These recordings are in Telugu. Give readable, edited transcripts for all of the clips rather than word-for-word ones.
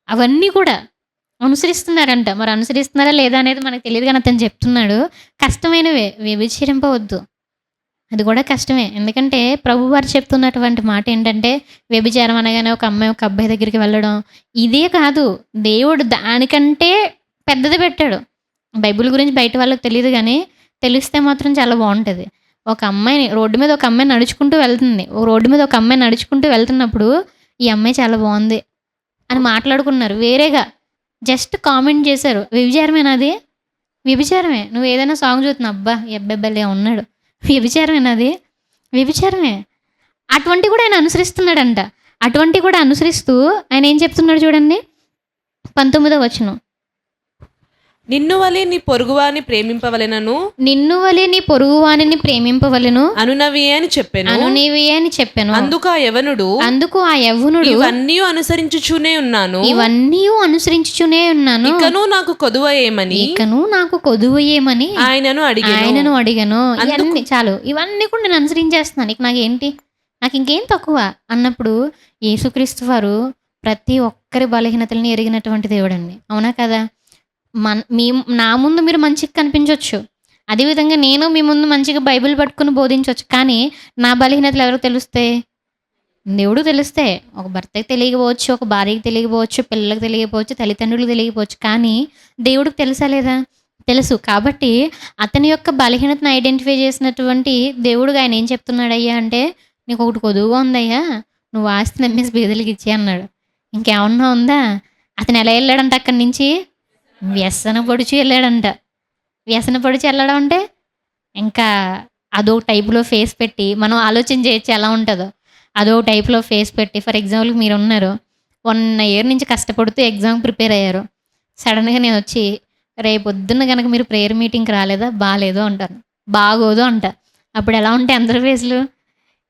అవన్నీ కూడా అనుసరిస్తున్నారంట. మరి అనుసరిస్తున్నారా లేదా అనేది మనకు తెలీదు గానీ అతను చెప్తున్నాడు. కష్టమైనవే వ్యభిచరింపవద్దు. అది కూడా కష్టమే. ఎందుకంటే ప్రభువారు చెప్తున్నటువంటి మాటేంటంటే, వ్యభిచారం అనగానే ఒక అమ్మాయి, ఒక అబ్బాయి దగ్గరికి వెళ్ళడం. ఇదే కాదు, దేవుడు దానికంటే పెద్దది పెట్టాడు. బైబిల్ గురించి బయట వాళ్ళకి తెలీదు గానీ, తెలిస్తే మాత్రం చాలా బావుంటది. ఒక అమ్మాయిని రోడ్డు మీద ఒక అమ్మాయి నడుచుకుంటూ వెళ్తుంది. ఓ రోడ్డు మీద ఒక అమ్మాయి నడుచుకుంటూ వెళ్తున్నప్పుడు, ఈ అమ్మాయి చాలా బావుంది అని మాట్లాడుకున్నారు. వేరేగా జస్ట్ కామెంట్ చేశారు. వ్యభిచారమేనా అది? వ్యభిచారమే. నువ్వేదైనా సాంగ్ చూస్తున్నావు, అబ్బా! ఈ అబ్బాయి భలే ఉన్నాడు. వ్యభిచారమేనా అది? వ్యభిచారమే. అటువంటివి కూడా ఆయన అనుసరిస్తున్నాడంట. అటువంటివి కూడా అనుసరిస్తూ ఆయన ఏం చెప్తున్నాడు చూడండి. 19వ వచనం. నిన్ను వలె నీ పొరుగువాని ప్రేమింపవలెనను నిన్ను వలె నీ పొరుగువానిని ప్రేమింపవలెను అనునవి అని చెప్పాను. అనునివి అని చెప్పాను. అందుకు ఆ యవనుడు ఇవన్నీ అనుసరించుచూనే ఉన్నాను. అనుసరించుచునే ఉన్నాను. ఇకను నాకు కొదువ ఏమని ఆయనను అడిగాను. ఇవన్నీ చాలు. ఇవన్నీ కూడా నేను అనుసరించేస్తున్నాను. ఇక నాకేంటి? నాకు ఇంకేం తక్కువ అన్నప్పుడు యేసుక్రీస్తు వారు ప్రతి ఒక్కరి బలహీనతల్ని ఎరిగినటువంటి దేవుడండి. అవునా కదా? నా ముందు మీరు మంచిగా కనిపించవచ్చు. అదేవిధంగా నేను మీ ముందు మంచిగా బైబిల్ పట్టుకుని బోధించవచ్చు. కానీ నా బలహీనతలు ఎవరికి తెలుస్తాయి? దేవుడు తెలిస్తే. ఒక భర్తకి తెలియకపోవచ్చు, ఒక భార్యకి తెలియకపోవచ్చు, పిల్లలకు తెలియకపోవచ్చు, తల్లిదండ్రులకు తెలియకపోవచ్చు. కానీ దేవుడికి తెలుసా లేదా? తెలుసు. కాబట్టి అతని యొక్క బలహీనతను ఐడెంటిఫై చేసినటువంటి దేవుడుగా ఆయన ఏం చెప్తున్నాడయ్యా అంటే, నీకు ఒకటి కొదువుగా ఉందయ్యా, నువ్వు ఆస్తిని అమ్మేసి బీదలకి ఇచ్చే అన్నాడు. ఇంకేమన్నా ఉందా? అతను ఎలా వెళ్ళాడంట అక్కడి నుంచి? వ్యసన పొడిచి వెళ్ళాడంట. వ్యసన పొడిచి వెళ్ళడం అంటే ఇంకా అదో టైప్లో ఫేస్ పెట్టి మనం ఆలోచన చేయొచ్చు ఎలా ఉంటుందో. అదో టైప్లో ఫేస్ పెట్టి, ఫర్ ఎగ్జాంపుల్కి మీరు ఉన్నారు, 1 ఇయర్ నుంచి కష్టపడుతూ ఎగ్జామ్ ప్రిపేర్ అయ్యారు. సడన్గా నేను వచ్చి రేపొద్దున్న కనుక మీరు ప్రేయర్ మీటింగ్కి రాలేదా, బాగాలేదు అంటాను, బాగోదు అంట. అప్పుడు ఎలా ఉంటాయి అందరి ఫేస్లు?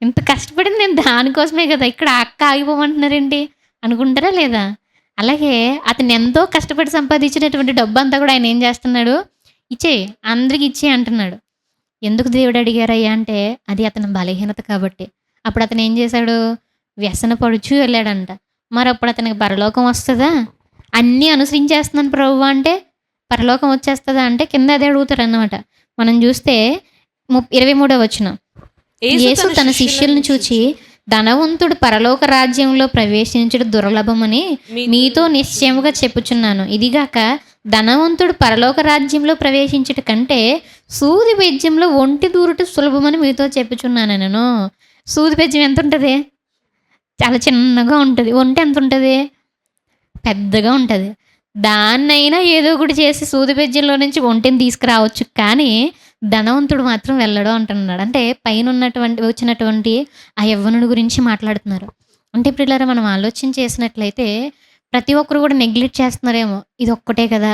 ఇంత కష్టపడింది నేను దానికోసమే కదా, ఇక్కడ అక్క ఆగిపోమంటున్నారేంటి అనుకుంటారా లేదా? అలాగే అతను ఎంతో కష్టపడి సంపాదించినటువంటి డబ్బు అంతా కూడా ఆయన ఏం చేస్తున్నాడు? ఇచ్చేయి, అందరికి ఇచ్చేయి అంటున్నాడు. ఎందుకు దేవుడు అడిగారయ్యా అంటే, అది అతని బలహీనత కాబట్టి. అప్పుడు అతను ఏం చేశాడు? వ్యసన పడుచు వెళ్ళాడంట. మరి అప్పుడు అతనికి పరలోకం వస్తుందా? అన్నీ అనుసరించేస్తున్నాను ప్రభువా అంటే పరలోకం వచ్చేస్తుందా అంటే కింద అదే అడుగుతారు అన్నమాట. మనం చూస్తే 23వ వచనం. యేసు తన శిష్యులను చూచి, ధనవంతుడు పరలోక రాజ్యంలో ప్రవేశించడం దుర్లభమని మీతో నిశ్చయముగా చెప్పుచున్నాను. ఇదిగాక ధనవంతుడు పరలోక రాజ్యంలో ప్రవేశించట కంటే సూది బెజ్యంలో ఒంటి దూరుట సులభమని మీతో చెప్పుచున్నాను నేను. సూది బెజ్యం ఎంత ఉంటుంది? చాలా చిన్నగా ఉంటుంది. ఒంటి ఎంత ఉంటుంది? పెద్దగా ఉంటుంది. దాన్నైనా ఏదో ఒకటి చేసి సూది బెజ్యంలో నుంచి ఒంటిని తీసుకురావచ్చు. కానీ ధనవంతుడు మాత్రం వెళ్ళడు అంటున్నాడు. అంటే పైన వచ్చినటువంటి ఆ యవ్వనుడి గురించి మాట్లాడుతున్నారు. అంటే పిల్లరా, మనం ఆలోచన చేసినట్లయితే ప్రతి ఒక్కరు కూడా నెగ్లెక్ట్ చేస్తున్నారేమో. ఇది ఒక్కటే కదా,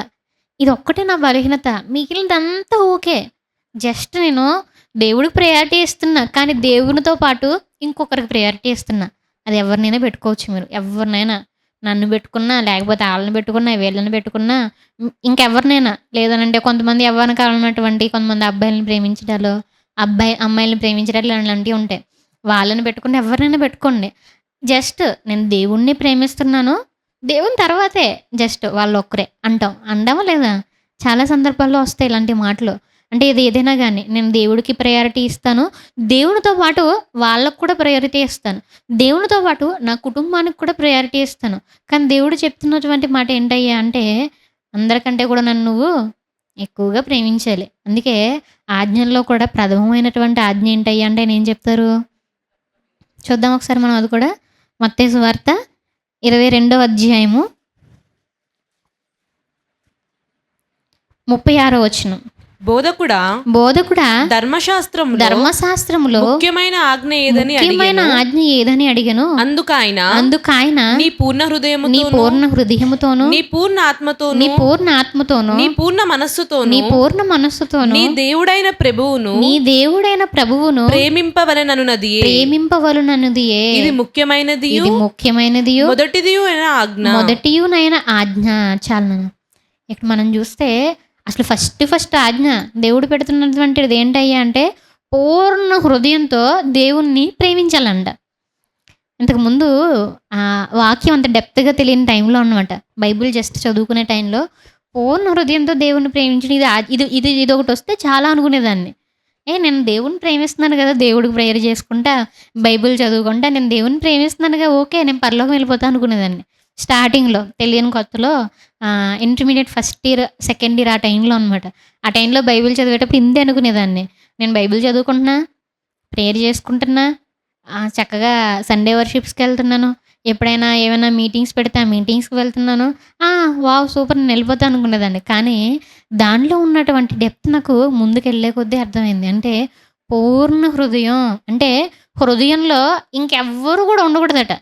ఇది ఒక్కటే నా బలహీనత, మిగిలినదంతా ఓకే. జస్ట్ నేను దేవుడికి ప్రయారిటీ ఇస్తున్నా, కానీ దేవునితో పాటు ఇంకొకరికి ప్రయారిటీ ఇస్తున్నా. అది ఎవరినైనా పెట్టుకోవచ్చు మీరు. ఎవరినైనా, నన్ను పెట్టుకున్నా, లేకపోతే వాళ్ళని పెట్టుకున్నా, వీళ్ళని పెట్టుకున్నా, ఇంకెవరినైనా. లేదనంటే కొంతమంది యవ్వన కాలం ఉన్నటువంటి కొంతమంది అబ్బాయిలను ప్రేమించడాలు, అమ్మాయిలను ప్రేమించడాలు అలాంటివి ఉంటాయి. వాళ్ళని పెట్టుకుని ఎవరినైనా పెట్టుకోండి. జస్ట్ నేను దేవుణ్ణి ప్రేమిస్తున్నాను, దేవుని తర్వాతే జస్ట్ వాళ్ళు ఒక్కరే అంటాం. అంటామా లేదా? చాలా సందర్భాల్లో వస్తాయి ఇలాంటి మాటలు. అంటే ఇది ఏదైనా కానీ, నేను దేవుడికి ప్రయారిటీ ఇస్తాను, దేవునితో పాటు వాళ్ళకు కూడా ప్రయారిటీ ఇస్తాను, దేవునితో పాటు నా కుటుంబానికి కూడా ప్రయారిటీ ఇస్తాను. కానీ దేవుడు చెప్తున్నటువంటి మాట ఏంటయ్యా అంటే, అందరికంటే కూడా నన్ను నువ్వు ఎక్కువగా ప్రేమించాలి. అందుకే ఆజ్ఞల్లో కూడా ప్రథమమైనటువంటి ఆజ్ఞ ఏంటయ్యా అంటే ఆయన ఏం చెప్తారు? చూద్దాం ఒకసారి మనం అది కూడా. మత్తయి సువార్త 22వ అధ్యాయము 36వ వచనం. బోధకుడా ధర్మశాస్త్రములో ముఖ్యమైన ఆజ్ఞ ఏదని అడిగను. అందుకు ఆయన నీ పూర్ణ హృదయముతోను, నీ పూర్ణ ఆత్మతోను, నీ పూర్ణ మనస్సుతోను, నీ దేవుడైన ప్రభువును ప్రేమింపవలెననున్నదియే. ఇది ముఖ్యమైనది మొదటియునైన ఆజ్ఞ. చాలు. ఇక్కడ మనం చూస్తే అసలు ఫస్ట్ ఆజ్ఞ దేవుడు పెడుతున్నటువంటిది ఏంటయ్యా అంటే, పూర్ణ హృదయంతో దేవుణ్ణి ప్రేమించాలంట. ఇంతకుముందు వాక్యం అంత డెప్త్‌గా తెలియని టైంలో అనమాట. బైబిల్ జస్ట్ చదువుకునే టైంలో పూర్ణ హృదయంతో దేవుడిని ప్రేమించడం ఇదొకటొస్తే చాలా అనుకునేదాన్ని. నేను దేవుడిని ప్రేమిస్తున్నాను గదా! దేవుడికి ప్రేయర్ చేసుకుంటా, బైబిల్ చదువుకుంటా, నేను దేవుడిని ప్రేమిస్తున్నానుగా, ఓకే, నేను పరలోకం వెళ్ళిపోతా అనుకునేదాన్ని. స్టార్టింగ్‌లో తెలియని కొత్తలో intermediate first year, second year ఆ టైంలో అనమాట. ఆ టైంలో బైబిల్ చదివేటప్పుడు ఇంతే అనుకునేదాన్ని. నేను బైబిల్ చదువుకుంటున్నా, ప్రేయర్ చేసుకుంటున్నా, చక్కగా సండే వర్షిప్స్‌కెళ్తున్నాను. ఎప్పుడైనా ఏమైనా మీటింగ్స్ పెడితే ఆ మీటింగ్స్‌కి వెళ్తున్నాను. వావ్! సూపర్, నేను వెళ్ళిపోతా అనుకునేదాన్ని. కానీ దానిలో ఉన్నటువంటి డెప్త్ నాకు ముందుకెళ్ళే కొద్దీ అర్థమైంది. అంటే పూర్ణ హృదయం అంటే హృదయంలో ఇంకెవ్వరు కూడా ఉండకూడదట.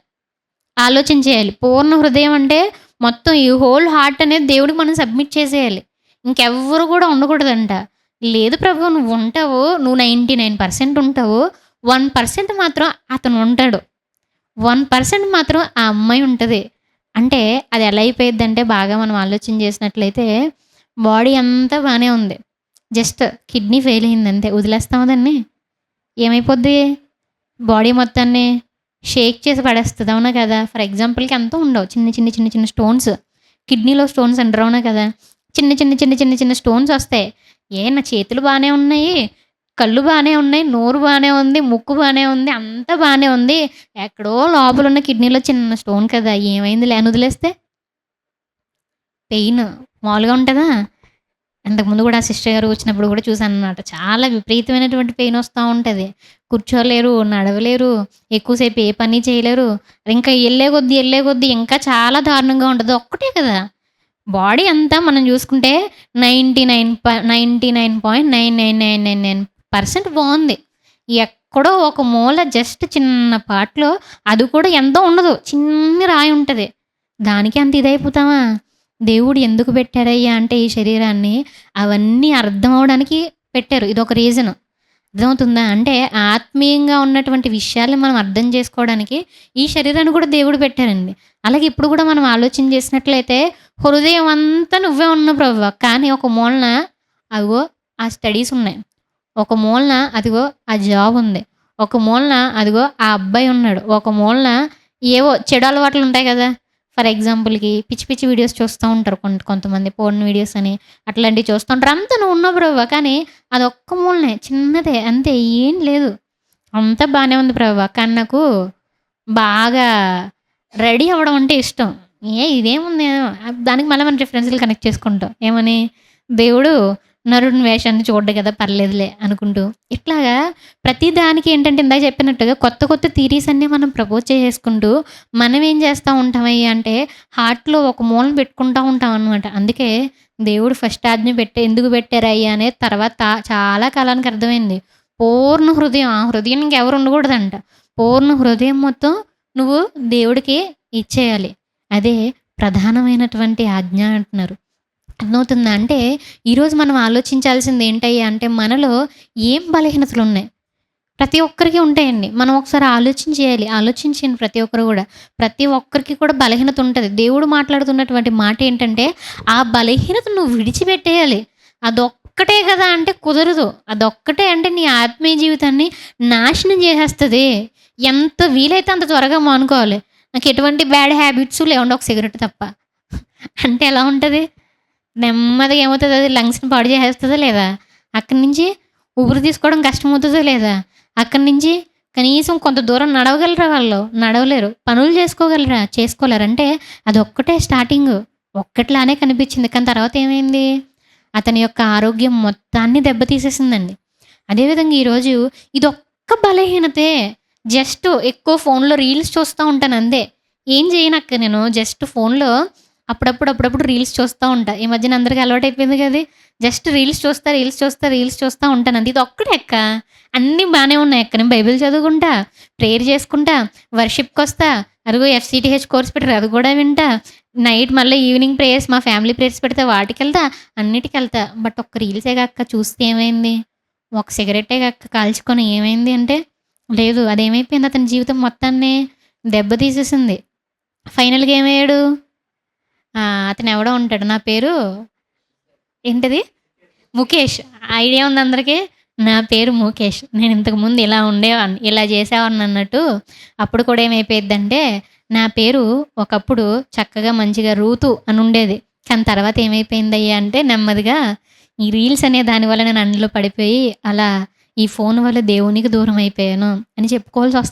ఆలోచన చేయాలి. పూర్ణ హృదయం అంటే మొత్తం ఈ హోల్ హార్ట్ అనేది దేవుడికి మనం సబ్మిట్ చేసేయాలి. ఇంకెవ్వరు కూడా ఉండకూడదంట. లేదు ప్రభు, నువ్వు ఉంటావు. నువ్వు 99% ఉంటావు. 1% మాత్రం అతను ఉంటాడు. 1% మాత్రం ఆ అమ్మాయి ఉంటది. అంటే అది ఎలా అయిపోయిద్దంటే, బాగా మనం ఆలోచన చేసినట్లయితే బాడీ అంతా బానే ఉంది. జస్ట్ కిడ్నీ ఫెయిల్ అయిందంతే. వదిలేస్తామా దాన్ని? ఏమైపోద్ది? బాడీ మొత్తాన్ని షేక్ చేసి పడేస్తది. అవునా కదా? ఫర్ ఎగ్జాంపుల్‌కి అంతా ఉండవు. చిన్న స్టోన్స్. కిడ్నీలో స్టోన్స్ అంటారు. అవునా కదా? చిన్న స్టోన్స్ వస్తాయి. నా చేతులు బానే ఉన్నాయి, కళ్ళు బానే ఉన్నాయి, నోరు బానే ఉంది, ముక్కు బానే ఉంది, అంతా బానే ఉంది. ఎక్కడో లోపలున్న కిడ్నీలో చిన్న స్టోన్ కదా! ఏమైందిలే అని వదిలేస్తే? పెయిన్ మామూలుగా ఉంటదా? అంతకుముందు కూడా ఆ సిస్టర్ గారు వచ్చినప్పుడు కూడా చూసాననమాట. చాలా విపరీతమైనటువంటి పెయిన్ వస్తా ఉంటది. కూర్చోలేరు, నడవలేరు, ఎక్కువసేపు ఏ పని చేయలేరు. ఇంకా ఎళ్ళే కొద్దీ ఇంకా చాలా దారుణంగా ఉంటది. ఒక్కటే కదా! బాడీ అంతా మనం చూసుకుంటే 99.999999% బావుంది. ఎక్కడో ఒక మూల జస్ట్ చిన్న పార్ట్‌లో, అది కూడా ఎంతో ఉండదు. చిన్ని రాయి ఉంటది. దానికి అంత ఇదైపోతామా? దేవుడు ఎందుకు పెట్టారయ్యా అంటే ఈ శరీరాన్ని, అవన్నీ అర్థం అవ్వడానికి పెట్టారు. ఇదొక రీజన్. అర్థమవుతుందా? అంటే ఆత్మీయంగా ఉన్నటువంటి విషయాల్ని మనం అర్థం చేసుకోవడానికి ఈ శరీరాన్ని కూడా దేవుడు పెట్టారండి. అలాగే ఇప్పుడు కూడా మనం ఆలోచన చేసినట్లయితే, హృదయం అంతా నువ్వే ఉన్నావు ప్రభువా, కానీ ఒక మూలన అదిగో ఆ స్టడీస్ ఉన్నాయి. ఒక మూలన అదిగో ఆ జాబ్ ఉంది. ఒక మూలన అదిగో ఆ అబ్బాయి ఉన్నాడు. ఒక మూలన ఏవో చెడు అలవాట్లు ఉంటాయి కదా! ఫర్ ఎగ్జాంపుల్‌కి పిచ్చి వీడియోస్ చూస్తూ ఉంటారు కొంతమంది, పోర్న్ వీడియోస్ అని అట్లాంటివి చూస్తూ ఉంటారు. అంతా నువ్వు ఉన్నావు ప్రభువా, కానీ అదొక్క మూలనే చిన్నదే అంతే, ఏం లేదు. అంతా బానే ఉంది ప్రభువా, కానీ నాకు బాగా రెడీ అవ్వడం అంటే ఇష్టం. ఇదేముంది, దానికి మళ్ళీ మనం రిఫరెన్స్‌లు కనెక్ట్ చేసుకుంటాం. ఏమని? దేవుడు నరుని వేషాన్ని చూడ్డు కదా! పర్లేదులే అనుకుంటూ. ఇట్లాగా ప్రతి దానికి ఏంటంటే, ఇందాక చెప్పినట్టుగా కొత్త థియరీస్ అన్నీ మనం ప్రపోజ్ చేసేసుకుంటూ, మనం ఏం చేస్తా ఉంటామయ్యా అంటే, హార్ట్‌లో ఒక మూలన పెట్టుకుంటా ఉంటామనమాట. అందుకే దేవుడు ఫస్ట్ ఆజ్ఞ ఎందుకు పెట్టారయ్యా అనేది తర్వాత చాలా కాలానికి అర్థమైంది. పూర్ణ హృదయం, ఆ హృదయం ఇంకెవరు ఉండకూడదంట. పూర్ణ హృదయం మొత్తం నువ్వు దేవుడికి ఇచ్చేయాలి. అదే ప్రధానమైనటువంటి ఆజ్ఞ అంటున్నారు. అర్థమవుతుందా? అంటే ఈరోజు మనం ఆలోచించాల్సింది ఏంటయ్యా అంటే, మనలో ఏం బలహీనతలున్నాయి? ప్రతి ఒక్కరికి ఉంటాయండి. మనం ఒకసారి ఆలోచించండి ప్రతి ఒక్కరు గూడా. ప్రతి ఒక్కరికి కూడా బలహీనత ఉంటది. దేవుడు మాట్లాడుతున్నటువంటి మాట ఏంటంటే, ఆ బలహీనత నువ్వు విడిచిపెట్టేయాలి. అదొక్కటే గదా అంటే కుదరదు. అదొక్కటే అంటే నీ ఆత్మీయ జీవితాన్ని నాశనం జేసేస్తది. ఎంత వీలైతే అంత త్వరగా మానుకోవాలి. నాకు ఎటువంటి బ్యాడ్ హ్యాబిట్స్ లేవండి, ఒక సిగరెట్ తప్ప. అంటే ఎలా ఉంటది? నెమ్మదిగా ఏమవుతది, అది లంగ్స్‌ని పాడు చేసేస్తదా లేదా? అక్కడి నుంచి ఊపిరి తీసుకోవడం కష్టమవుతదా లేదా? అక్కడి నుంచి కనీసం కొంత దూరం నడవగలరా వాళ్ళు? నడవలేరు. పనులు చేసుకోగలరా? చేసుకోలేరు. అంటే అదొక్కటే స్టార్టింగు. ఒక్కట్లానే కనిపించింది. కానీ తర్వాత ఏమైంది? అతని యొక్క ఆరోగ్యం మొత్తాన్ని దెబ్బతీసేసిందండి. అదేవిధంగా ఈరోజు ఇదొక్క బలహీనతే. జస్ట్ ఎక్కువ ఫోన్‌లో రీల్స్ చూస్తా ఉంటానంతే. ఏం చేయనక్క నేను. జస్ట్ ఫోన్‌లో అప్పుడప్పుడు రీల్స్ చూస్తా ఉంటా. ఈ మధ్యన అందరికి అలవాటైపోయింది గది. జస్ట్ రీల్స్ చూస్తా ఉంటానంతే. ఇదొక్కటే అక్క. అన్నీ బానే ఉన్నాయక్క. నేను బైబిల్ చదువుకుంటా, ప్రేయర్ చేసుకుంటా, వర్షిప్‌కొస్తా, అదిగో ఎఫ్‌సీటీహెచ్ కోర్స్ పెట్టారు అది కూడా వింటా. నైట్ మళ్ళీ ఈవినింగ్ ప్రేయర్స్, మా ఫ్యామిలీ ప్రేయర్స్ పెడితే వాటికెళ్తా, అన్నిటికెళ్తా. బట్ ఒక్క రీల్సేగా అక్క చూస్తే ఏమైంది? ఒక సిగరెట్టేగా అక్క కాల్చుకొని ఏమైంది అంటే, లేదు, అదేమైపోయింది, అతని జీవితం మొత్తాన్ని దెబ్బతీసేసింది. ఫైనల్‌గా ఏమయ్యాడు? అతనెవడో ఉంటాడు. నా పేరు ఏంటది? ముఖేష్. ఐడియా ఉందా అందరికి? నా పేరు ముఖేష్. నేను ఇంతకుముందు ఇలా ఉండేవాడిని, ఇలా చేసేవాడిని అన్నట్టు అప్పుడు కూడా ఏమైపోయిద్దంటే, నా పేరు ఒకప్పుడు చక్కగా మంచిగా రూతు అని ఉండేది. కానీ తర్వాత ఏమైపోయిందయ్యా అంటే నెమ్మదిగా ఈ రీల్స్ అనే దాని వల్ల నేను అందులో పడిపోయి అలా ఈ ఫోన్ వల్ల దేవునికి దూరం అయిపోయాను అని చెప్పుకోవాల్సి వస్తుంది.